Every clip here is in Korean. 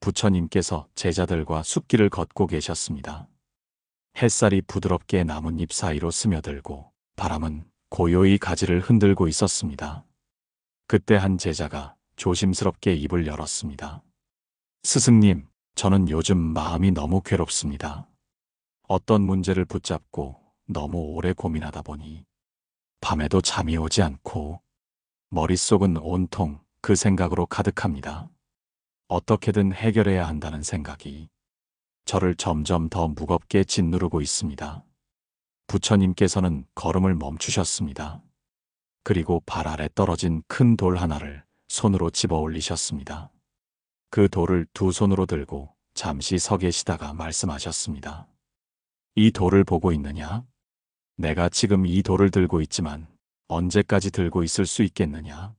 부처님께서 제자들과 숲길을 걷고 계셨습니다. 햇살이 부드럽게 나뭇잎 사이로 스며들고 바람은 고요히 가지를 흔들고 있었습니다. 그때 한 제자가 조심스럽게 입을 열었습니다. 스승님, 저는 요즘 마음이 너무 괴롭습니다. 어떤 문제를 붙잡고 너무 오래 고민하다 보니 밤에도 잠이 오지 않고 머릿속은 온통 그 생각으로 가득합니다. 어떻게든 해결해야 한다는 생각이 저를 점점 더 무겁게 짓누르고 있습니다. 부처님께서는 걸음을 멈추셨습니다. 그리고 발 아래 떨어진 큰 돌 하나를 손으로 집어 올리셨습니다. 그 돌을 두 손으로 들고 잠시 서 계시다가 말씀하셨습니다. 이 돌을 보고 있느냐? 내가 지금 이 돌을 들고 있지만 언제까지 들고 있을 수 있겠느냐?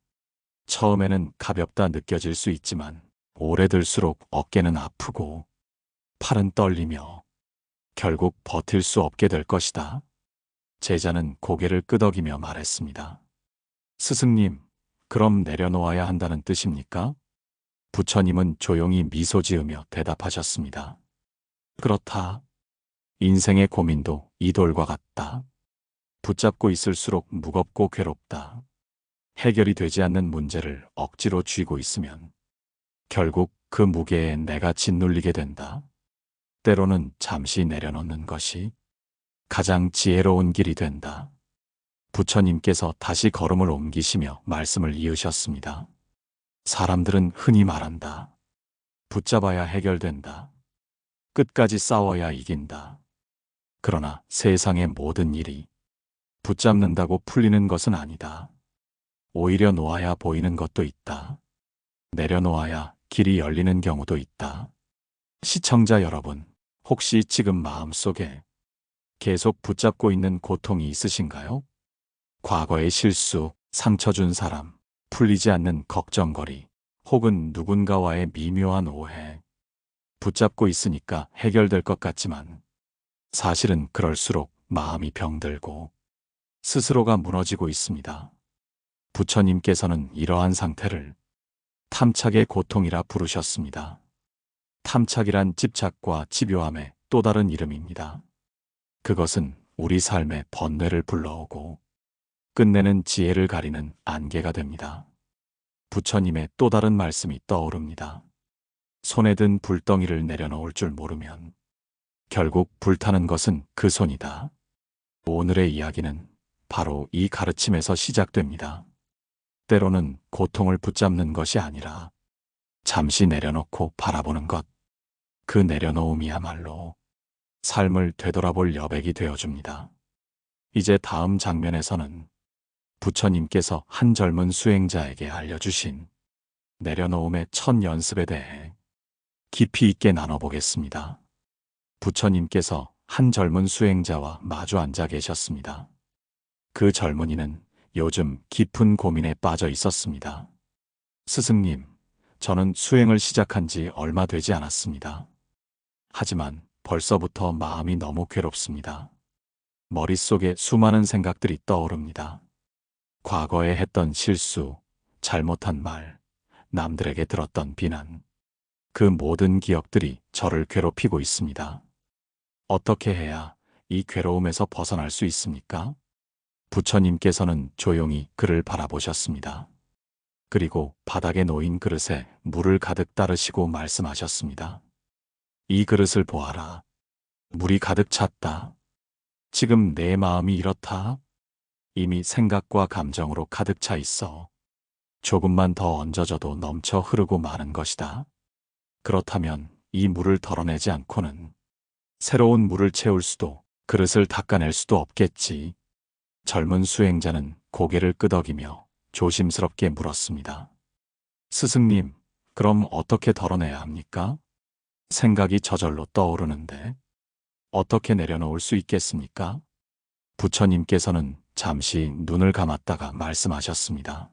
처음에는 가볍다 느껴질 수 있지만 오래 들수록 어깨는 아프고 팔은 떨리며 결국 버틸 수 없게 될 것이다. 제자는 고개를 끄덕이며 말했습니다. 스승님, 그럼 내려놓아야 한다는 뜻입니까? 부처님은 조용히 미소 지으며 대답하셨습니다. 그렇다. 인생의 고민도 이 돌과 같다. 붙잡고 있을수록 무겁고 괴롭다. 해결이 되지 않는 문제를 억지로 쥐고 있으면 결국 그 무게에 내가 짓눌리게 된다. 때로는 잠시 내려놓는 것이 가장 지혜로운 길이 된다. 부처님께서 다시 걸음을 옮기시며 말씀을 이으셨습니다. 사람들은 흔히 말한다. 붙잡아야 해결된다. 끝까지 싸워야 이긴다. 그러나 세상의 모든 일이 붙잡는다고 풀리는 것은 아니다. 오히려 놓아야 보이는 것도 있다. 내려놓아야 길이 열리는 경우도 있다. 시청자 여러분, 혹시 지금 마음속에 계속 붙잡고 있는 고통이 있으신가요? 과거의 실수, 상처 준 사람, 풀리지 않는 걱정거리, 혹은 누군가와의 미묘한 오해. 붙잡고 있으니까 해결될 것 같지만 사실은 그럴수록 마음이 병들고 스스로가 무너지고 있습니다. 부처님께서는 이러한 상태를 탐착의 고통이라 부르셨습니다. 탐착이란 집착과 집요함의 또 다른 이름입니다. 그것은 우리 삶의 번뇌를 불러오고 끝내는 지혜를 가리는 안개가 됩니다. 부처님의 또 다른 말씀이 떠오릅니다. 손에 든 불덩이를 내려놓을 줄 모르면 결국 불타는 것은 그 손이다. 오늘의 이야기는 바로 이 가르침에서 시작됩니다. 때로는 고통을 붙잡는 것이 아니라 잠시 내려놓고 바라보는 것, 그 내려놓음이야말로 삶을 되돌아볼 여백이 되어줍니다. 이제 다음 장면에서는 부처님께서 한 젊은 수행자에게 알려주신 내려놓음의 첫 연습에 대해 깊이 있게 나눠보겠습니다. 부처님께서 한 젊은 수행자와 마주 앉아 계셨습니다. 그 젊은이는 요즘 깊은 고민에 빠져 있었습니다. 스승님, 저는 수행을 시작한 지 얼마 되지 않았습니다. 하지만 벌써부터 마음이 너무 괴롭습니다. 머릿속에 수많은 생각들이 떠오릅니다. 과거에 했던 실수, 잘못한 말, 남들에게 들었던 비난, 그 모든 기억들이 저를 괴롭히고 있습니다. 어떻게 해야 이 괴로움에서 벗어날 수 있습니까? 부처님께서는 조용히 그를 바라보셨습니다. 그리고 바닥에 놓인 그릇에 물을 가득 따르시고 말씀하셨습니다. 이 그릇을 보아라. 물이 가득 찼다. 지금 내 마음이 이렇다. 이미 생각과 감정으로 가득 차 있어. 조금만 더 얹어져도 넘쳐 흐르고 마는 것이다. 그렇다면 이 물을 덜어내지 않고는 새로운 물을 채울 수도 그릇을 닦아낼 수도 없겠지. 젊은 수행자는 고개를 끄덕이며 조심스럽게 물었습니다. 스승님, 그럼 어떻게 덜어내야 합니까? 생각이 저절로 떠오르는데 어떻게 내려놓을 수 있겠습니까? 부처님께서는 잠시 눈을 감았다가 말씀하셨습니다.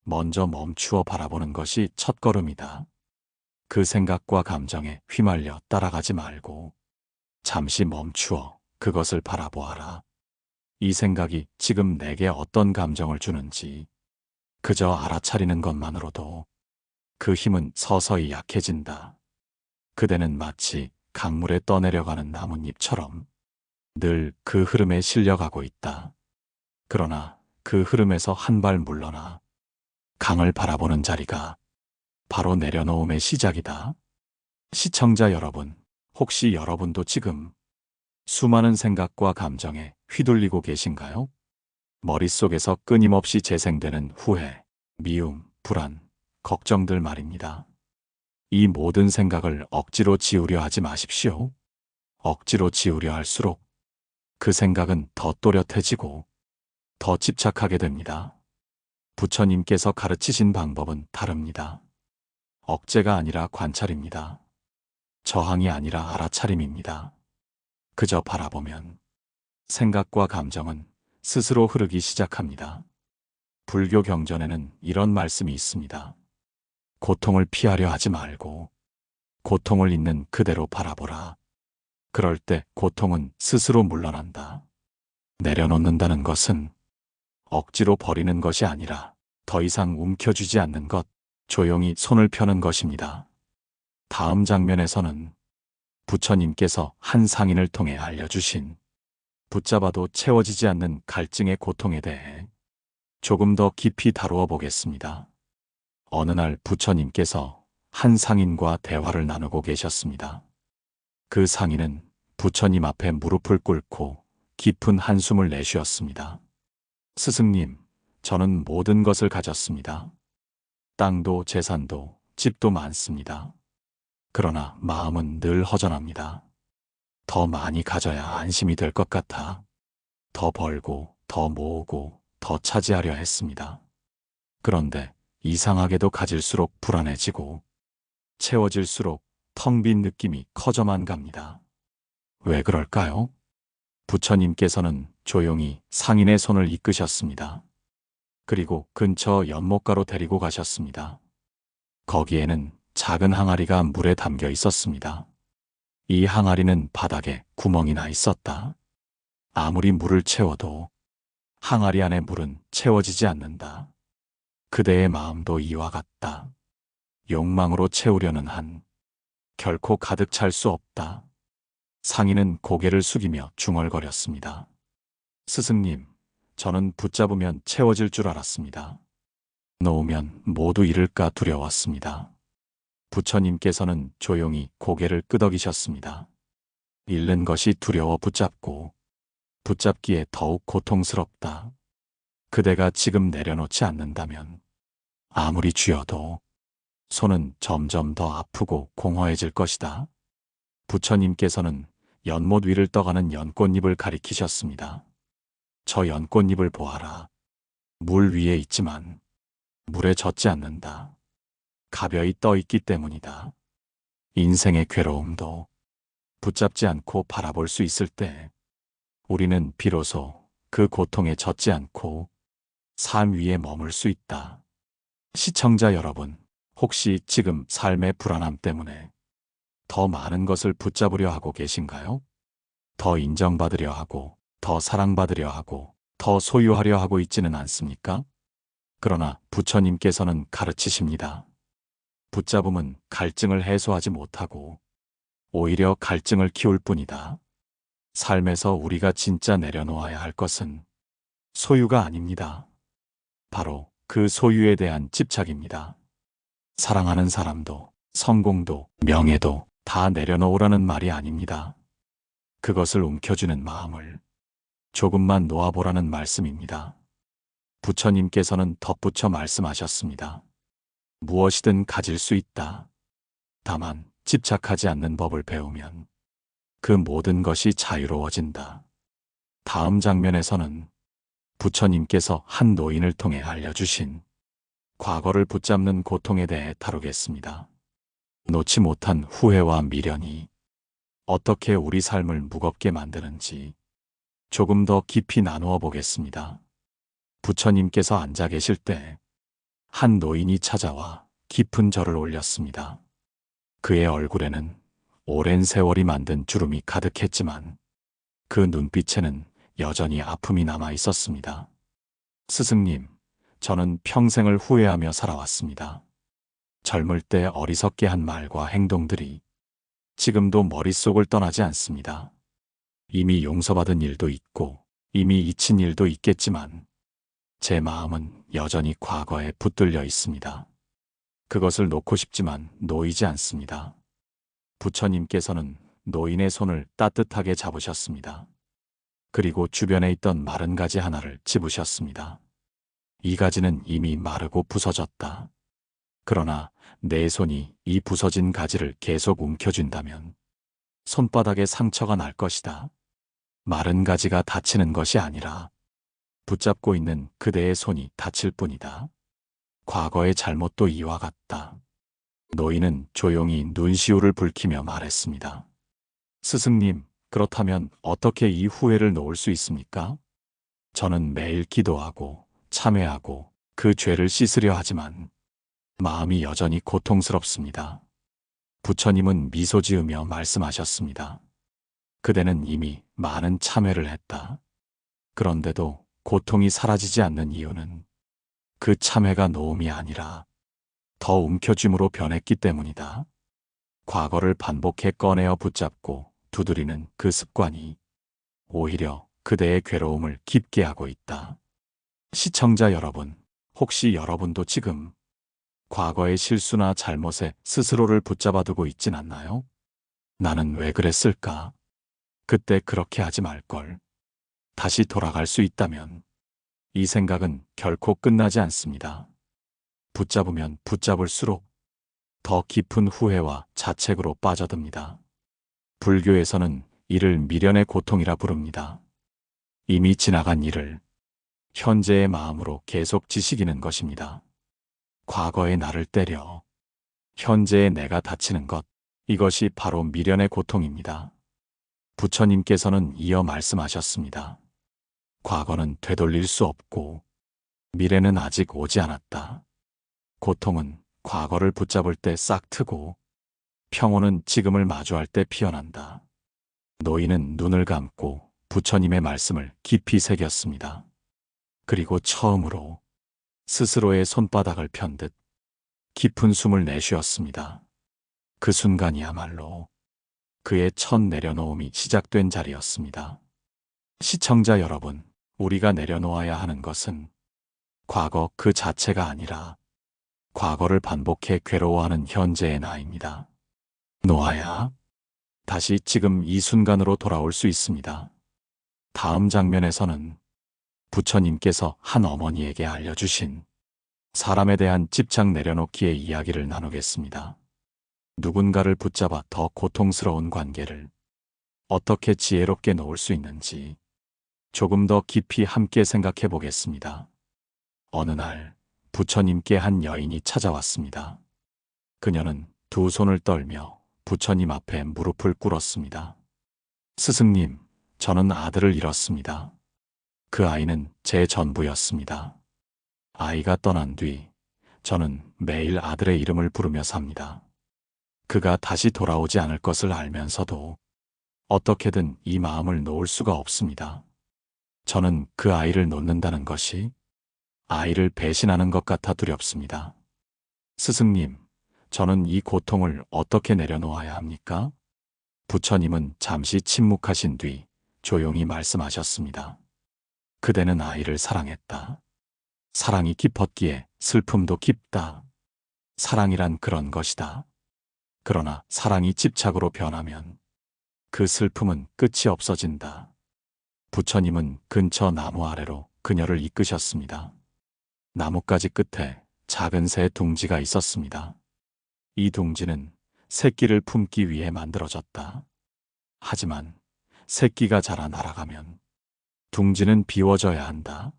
먼저 멈추어 바라보는 것이 첫걸음이다. 그 생각과 감정에 휘말려 따라가지 말고 잠시 멈추어 그것을 바라보아라. 이 생각이 지금 내게 어떤 감정을 주는지 그저 알아차리는 것만으로도 그 힘은 서서히 약해진다. 그대는 마치 강물에 떠내려가는 나뭇잎처럼 늘 그 흐름에 실려가고 있다. 그러나 그 흐름에서 한 발 물러나 강을 바라보는 자리가 바로 내려놓음의 시작이다. 시청자 여러분, 혹시 여러분도 지금 수많은 생각과 감정에 휘둘리고 계신가요? 머릿속에서 끊임없이 재생되는 후회, 미움, 불안, 걱정들 말입니다. 이 모든 생각을 억지로 지우려 하지 마십시오. 억지로 지우려 할수록 그 생각은 더 또렷해지고 더 집착하게 됩니다. 부처님께서 가르치신 방법은 다릅니다. 억제가 아니라 관찰입니다. 저항이 아니라 알아차림입니다. 그저 바라보면 생각과 감정은 스스로 흐르기 시작합니다. 불교 경전에는 이런 말씀이 있습니다. 고통을 피하려 하지 말고 고통을 있는 그대로 바라보라. 그럴 때 고통은 스스로 물러난다. 내려놓는다는 것은 억지로 버리는 것이 아니라 더 이상 움켜쥐지 않는 것, 조용히 손을 펴는 것입니다. 다음 장면에서는 부처님께서 한 상인을 통해 알려주신 붙잡아도 채워지지 않는 갈증의 고통에 대해 조금 더 깊이 다루어 보겠습니다. 어느 날 부처님께서 한 상인과 대화를 나누고 계셨습니다. 그 상인은 부처님 앞에 무릎을 꿇고 깊은 한숨을 내쉬었습니다. 스승님, 저는 모든 것을 가졌습니다. 땅도 재산도 집도 많습니다. 그러나 마음은 늘 허전합니다. 더 많이 가져야 안심이 될 것 같아 더 벌고 더 모으고 더 차지하려 했습니다. 그런데 이상하게도 가질수록 불안해지고 채워질수록 텅 빈 느낌이 커져만 갑니다. 왜 그럴까요? 부처님께서는 조용히 상인의 손을 이끄셨습니다. 그리고 근처 연못가로 데리고 가셨습니다. 거기에는 작은 항아리가 물에 담겨 있었습니다. 이 항아리는 바닥에 구멍이 나 있었다. 아무리 물을 채워도 항아리 안의 물은 채워지지 않는다. 그대의 마음도 이와 같다. 욕망으로 채우려는 한 결코 가득 찰 수 없다. 상인은 고개를 숙이며 중얼거렸습니다. 스승님, 저는 붙잡으면 채워질 줄 알았습니다. 놓으면 모두 잃을까 두려웠습니다. 부처님께서는 조용히 고개를 끄덕이셨습니다. 잃는 것이 두려워 붙잡고 붙잡기에 더욱 고통스럽다. 그대가 지금 내려놓지 않는다면 아무리 쥐어도 손은 점점 더 아프고 공허해질 것이다. 부처님께서는 연못 위를 떠가는 연꽃잎을 가리키셨습니다. 저 연꽃잎을 보아라. 물 위에 있지만 물에 젖지 않는다. 가벼이 떠 있기 때문이다. 인생의 괴로움도 붙잡지 않고 바라볼 수 있을 때 우리는 비로소 그 고통에 젖지 않고 삶 위에 머물 수 있다. 시청자 여러분, 혹시 지금 삶의 불안함 때문에 더 많은 것을 붙잡으려 하고 계신가요? 더 인정받으려 하고, 더 사랑받으려 하고, 더 소유하려 하고 있지는 않습니까? 그러나 부처님께서는 가르치십니다. 붙잡음은 갈증을 해소하지 못하고 오히려 갈증을 키울 뿐이다. 삶에서 우리가 진짜 내려놓아야 할 것은 소유가 아닙니다. 바로 그 소유에 대한 집착입니다. 사랑하는 사람도, 성공도, 명예도 다 내려놓으라는 말이 아닙니다. 그것을 움켜쥐는 마음을 조금만 놓아보라는 말씀입니다. 부처님께서는 덧붙여 말씀하셨습니다. 무엇이든 가질 수 있다. 다만 집착하지 않는 법을 배우면 그 모든 것이 자유로워진다. 다음 장면에서는 부처님께서 한 노인을 통해 알려주신 과거를 붙잡는 고통에 대해 다루겠습니다. 놓지 못한 후회와 미련이 어떻게 우리 삶을 무겁게 만드는지 조금 더 깊이 나누어 보겠습니다. 부처님께서 앉아 계실 때 한 노인이 찾아와 깊은 절을 올렸습니다. 그의 얼굴에는 오랜 세월이 만든 주름이 가득했지만 그 눈빛에는 여전히 아픔이 남아 있었습니다. 스승님, 저는 평생을 후회하며 살아왔습니다. 젊을 때 어리석게 한 말과 행동들이 지금도 머릿속을 떠나지 않습니다. 이미 용서받은 일도 있고 이미 잊힌 일도 있겠지만 제 마음은 여전히 과거에 붙들려 있습니다. 그것을 놓고 싶지만 놓이지 않습니다. 부처님께서는 노인의 손을 따뜻하게 잡으셨습니다. 그리고 주변에 있던 마른 가지 하나를 집으셨습니다. 이 가지는 이미 마르고 부서졌다. 그러나 내 손이 이 부서진 가지를 계속 움켜쥔다면 손바닥에 상처가 날 것이다. 마른 가지가 다치는 것이 아니라 붙잡고 있는 그대의 손이 다칠 뿐이다. 과거의 잘못도 이와 같다. 노인은 조용히 눈시울을 붉히며 말했습니다. 스승님, 그렇다면 어떻게 이 후회를 놓을 수 있습니까? 저는 매일 기도하고 참회하고 그 죄를 씻으려 하지만 마음이 여전히 고통스럽습니다. 부처님은 미소 지으며 말씀하셨습니다. 그대는 이미 많은 참회를 했다. 그런데도 고통이 사라지지 않는 이유는 그 참회가 노음이 아니라 더 움켜쥐므로 변했기 때문이다. 과거를 반복해 꺼내어 붙잡고 두드리는 그 습관이 오히려 그대의 괴로움을 깊게 하고 있다. 시청자 여러분, 혹시 여러분도 지금 과거의 실수나 잘못에 스스로를 붙잡아 두고 있진 않나요? 나는 왜 그랬을까? 그때 그렇게 하지 말걸. 다시 돌아갈 수 있다면 이 생각은 결코 끝나지 않습니다. 붙잡으면 붙잡을수록 더 깊은 후회와 자책으로 빠져듭니다. 불교에서는 이를 미련의 고통이라 부릅니다. 이미 지나간 일을 현재의 마음으로 계속 지식이는 것입니다. 과거의 나를 때려 현재의 내가 다치는 것, 이것이 바로 미련의 고통입니다. 부처님께서는 이어 말씀하셨습니다. 과거는 되돌릴 수 없고 미래는 아직 오지 않았다. 고통은 과거를 붙잡을 때 싹 트고 평온은 지금을 마주할 때 피어난다. 노인은 눈을 감고 부처님의 말씀을 깊이 새겼습니다. 그리고 처음으로 스스로의 손바닥을 편 듯 깊은 숨을 내쉬었습니다. 그 순간이야말로 그의 첫 내려놓음이 시작된 자리였습니다. 시청자 여러분, 우리가 내려놓아야 하는 것은 과거 그 자체가 아니라 과거를 반복해 괴로워하는 현재의 나입니다. 놓아야 다시 지금 이 순간으로 돌아올 수 있습니다. 다음 장면에서는 부처님께서 한 어머니에게 알려주신 사람에 대한 집착 내려놓기의 이야기를 나누겠습니다. 누군가를 붙잡아 더 고통스러운 관계를 어떻게 지혜롭게 놓을 수 있는지 조금 더 깊이 함께 생각해 보겠습니다. 어느 날 부처님께 한 여인이 찾아왔습니다. 그녀는 두 손을 떨며 부처님 앞에 무릎을 꿇었습니다. 스승님, 저는 아들을 잃었습니다. 그 아이는 제 전부였습니다. 아이가 떠난 뒤 저는 매일 아들의 이름을 부르며 삽니다. 그가 다시 돌아오지 않을 것을 알면서도 어떻게든 이 마음을 놓을 수가 없습니다. 저는 그 아이를 놓는다는 것이 아이를 배신하는 것 같아 두렵습니다. 스승님, 저는 이 고통을 어떻게 내려놓아야 합니까? 부처님은 잠시 침묵하신 뒤 조용히 말씀하셨습니다. 그대는 아이를 사랑했다. 사랑이 깊었기에 슬픔도 깊다. 사랑이란 그런 것이다. 그러나 사랑이 집착으로 변하면 그 슬픔은 끝이 없어진다. 부처님은 근처 나무 아래로 그녀를 이끄셨습니다. 나뭇가지 끝에 작은 새 둥지가 있었습니다. 이 둥지는 새끼를 품기 위해 만들어졌다. 하지만 새끼가 자라 날아가면 둥지는 비워져야 한다.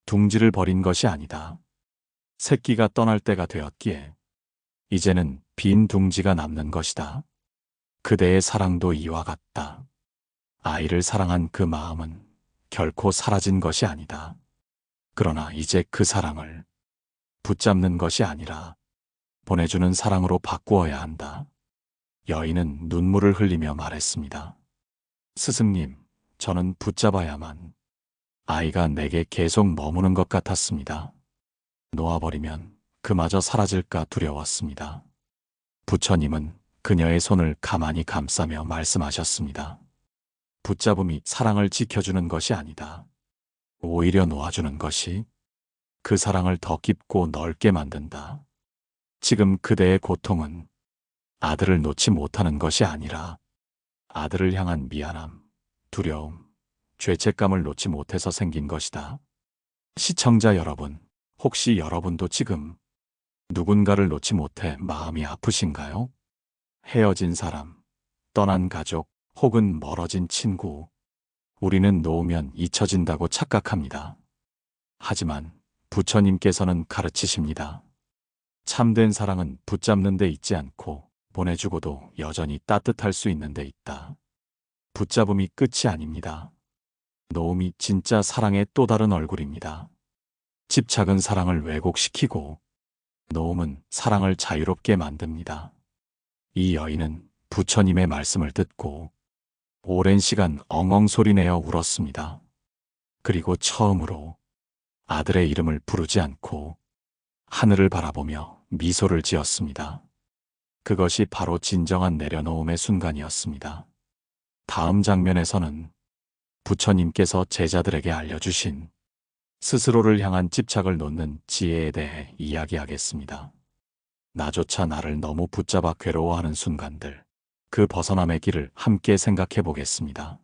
둥지를 버린 것이 아니다. 새끼가 떠날 때가 되었기에 이제는 빈 둥지가 남는 것이다. 그대의 사랑도 이와 같다. 아이를 사랑한 그 마음은 결코 사라진 것이 아니다. 그러나 이제 그 사랑을 붙잡는 것이 아니라 보내주는 사랑으로 바꾸어야 한다. 여인은 눈물을 흘리며 말했습니다. 스승님, 저는 붙잡아야만 아이가 내게 계속 머무는 것 같았습니다. 놓아버리면 그마저 사라질까 두려웠습니다. 부처님은 그녀의 손을 가만히 감싸며 말씀하셨습니다. 붙잡음이 사랑을 지켜주는 것이 아니다. 오히려 놓아주는 것이 그 사랑을 더 깊고 넓게 만든다. 지금 그대의 고통은 아들을 놓지 못하는 것이 아니라 아들을 향한 미안함, 두려움, 죄책감을 놓지 못해서 생긴 것이다. 시청자 여러분, 혹시 여러분도 지금 누군가를 놓지 못해 마음이 아프신가요? 헤어진 사람, 떠난 가족, 혹은 멀어진 친구. 우리는 놓으면 잊혀진다고 착각합니다. 하지만 부처님께서는 가르치십니다. 참된 사랑은 붙잡는 데 있지 않고 보내주고도 여전히 따뜻할 수 있는 데 있다. 붙잡음이 끝이 아닙니다. 놓음이 진짜 사랑의 또 다른 얼굴입니다. 집착은 사랑을 왜곡시키고 놓음은 사랑을 자유롭게 만듭니다. 이 여인은 부처님의 말씀을 듣고 오랜 시간 엉엉 소리내어 울었습니다. 그리고 처음으로 아들의 이름을 부르지 않고 하늘을 바라보며 미소를 지었습니다. 그것이 바로 진정한 내려놓음의 순간이었습니다. 다음 장면에서는 부처님께서 제자들에게 알려주신 스스로를 향한 집착을 놓는 지혜에 대해 이야기하겠습니다. 나조차 나를 너무 붙잡아 괴로워하는 순간들, 그 벗어남의 길을 함께 생각해 보겠습니다.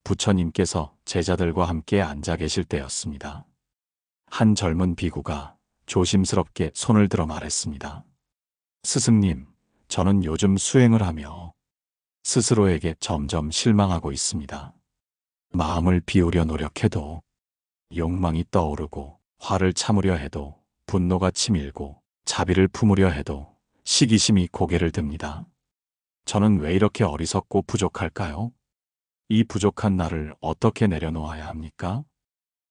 부처님께서 제자들과 함께 앉아 계실 때였습니다. 한 젊은 비구가 조심스럽게 손을 들어 말했습니다. 스승님, 저는 요즘 수행을 하며 스스로에게 점점 실망하고 있습니다. 마음을 비우려 노력해도 욕망이 떠오르고 화를 참으려 해도 분노가 치밀고 자비를 품으려 해도 시기심이 고개를 듭니다. 저는 왜 이렇게 어리석고 부족할까요? 이 부족한 나를 어떻게 내려놓아야 합니까?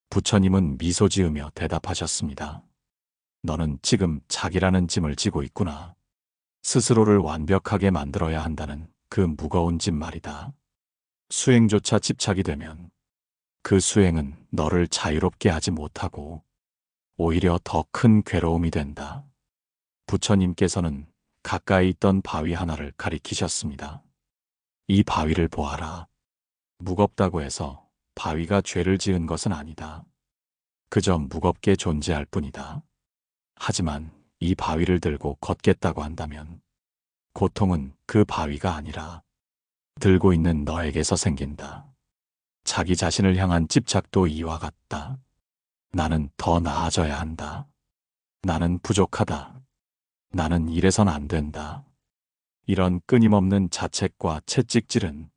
부처님은 미소 지으며 대답하셨습니다. 너는 지금 자기라는 짐을 지고 있구나. 스스로를 완벽하게 만들어야 한다는 그 무거운 짐 말이다. 수행조차 집착이 되면 그 수행은 너를 자유롭게 하지 못하고 오히려 더 큰 괴로움이 된다. 부처님께서는 가까이 있던 바위 하나를 가리키셨습니다. 이 바위를 보아라. 무겁다고 해서 바위가 죄를 지은 것은 아니다. 그저 무겁게 존재할 뿐이다. 하지만 이 바위를 들고 걷겠다고 한다면 고통은 그 바위가 아니라 들고 있는 너에게서 생긴다. 자기 자신을 향한 집착도 이와 같다. 나는 더 나아져야 한다. 나는 부족하다. 나는 이래선 안 된다. 이런 끊임없는 자책과 채찍질은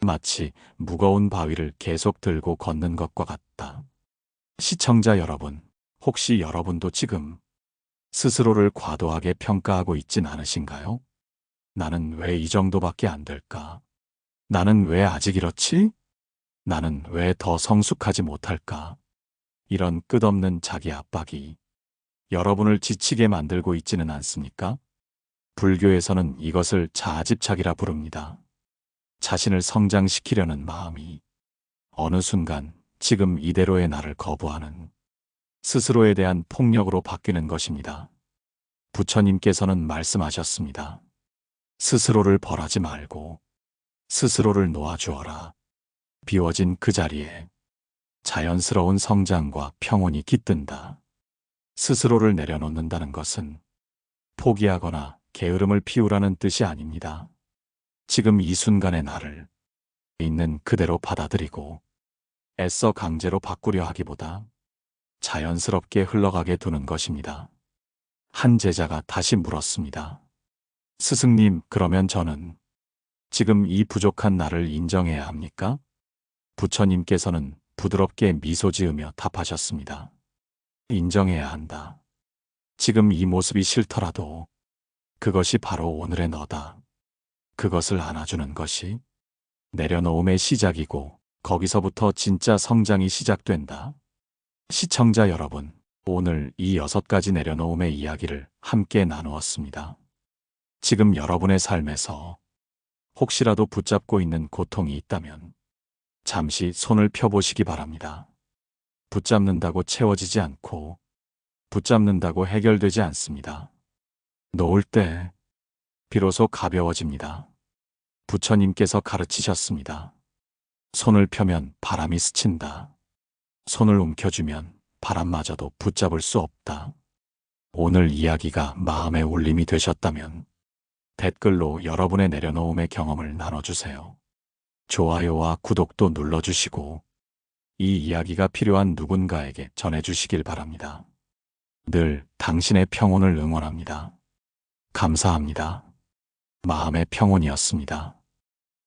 마치 무거운 바위를 계속 들고 걷는 것과 같다. 시청자 여러분, 혹시 여러분도 지금 스스로를 과도하게 평가하고 있진 않으신가요? 나는 왜 이 정도밖에 안 될까? 나는 왜 아직 이렇지? 나는 왜 더 성숙하지 못할까? 이런 끝없는 자기 압박이 여러분을 지치게 만들고 있지는 않습니까? 불교에서는 이것을 자아집착이라 부릅니다. 자신을 성장시키려는 마음이 어느 순간 지금 이대로의 나를 거부하는 스스로에 대한 폭력으로 바뀌는 것입니다. 부처님께서는 말씀하셨습니다. 스스로를 벌하지 말고 스스로를 놓아주어라. 비워진 그 자리에 자연스러운 성장과 평온이 깃든다. 스스로를 내려놓는다는 것은 포기하거나 게으름을 피우라는 뜻이 아닙니다. 지금 이 순간의 나를 있는 그대로 받아들이고 애써 강제로 바꾸려 하기보다 자연스럽게 흘러가게 두는 것입니다. 한 제자가 다시 물었습니다. 스승님, 그러면 저는 지금 이 부족한 나를 인정해야 합니까? 부처님께서는 부드럽게 미소 지으며 답하셨습니다. 인정해야 한다. 지금 이 모습이 싫더라도 그것이 바로 오늘의 너다. 그것을 안아주는 것이 내려놓음의 시작이고 거기서부터 진짜 성장이 시작된다. 시청자 여러분, 오늘 이 6가지 내려놓음의 이야기를 함께 나누었습니다. 지금 여러분의 삶에서 혹시라도 붙잡고 있는 고통이 있다면 잠시 손을 펴보시기 바랍니다. 붙잡는다고 채워지지 않고 붙잡는다고 해결되지 않습니다. 놓을 때 비로소 가벼워집니다. 부처님께서 가르치셨습니다. 손을 펴면 바람이 스친다. 손을 움켜쥐면 바람마저도 붙잡을 수 없다. 오늘 이야기가 마음의 울림이 되셨다면 댓글로 여러분의 내려놓음의 경험을 나눠주세요. 좋아요와 구독도 눌러주시고 이 이야기가 필요한 누군가에게 전해주시길 바랍니다. 늘 당신의 평온을 응원합니다. 감사합니다. 마음의 평온이었습니다.